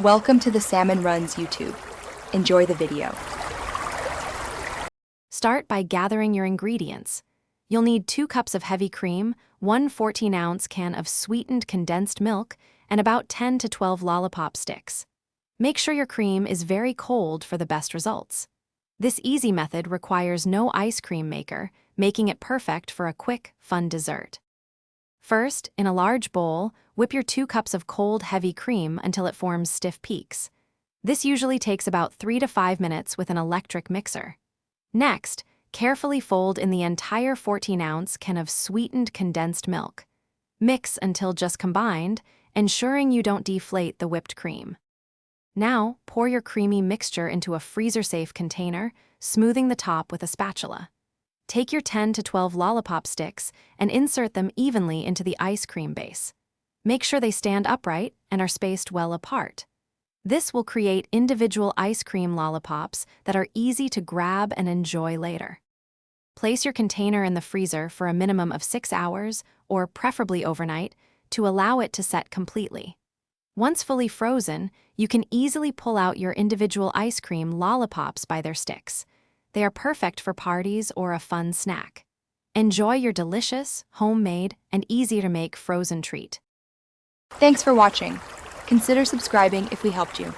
Welcome to the Salmon Runs YouTube. Enjoy the video. Start by gathering your ingredients. You'll need 2 cups of heavy cream, 1 14-ounce can of sweetened condensed milk, and about 10 to 12 Lollipop sticks. Make sure your cream is very cold for the best results. This easy method requires no ice cream maker, making it perfect for a quick, fun dessert. First, in a large bowl, whip your 2 cups of cold, heavy cream until it forms stiff peaks. This usually takes about 3 to 5 minutes with an electric mixer. Next, carefully fold in the entire 14-ounce can of sweetened condensed milk. Mix until just combined, ensuring you don't deflate the whipped cream. Now, pour your creamy mixture into a freezer-safe container, smoothing the top with a spatula. Take your 10 to 12 Lollipop sticks and insert them evenly into the ice cream base. Make sure they stand upright and are spaced well apart. This will create individual ice cream lollipops that are easy to grab and enjoy later. Place your container in the freezer for a minimum of 6 hours, or preferably overnight, to allow it to set completely. Once fully frozen, you can easily pull out your individual ice cream lollipops by their sticks. They are perfect for parties or a fun snack. Enjoy your delicious, homemade, and easy-to-make frozen treat. Thanks for watching. Consider subscribing if we helped you.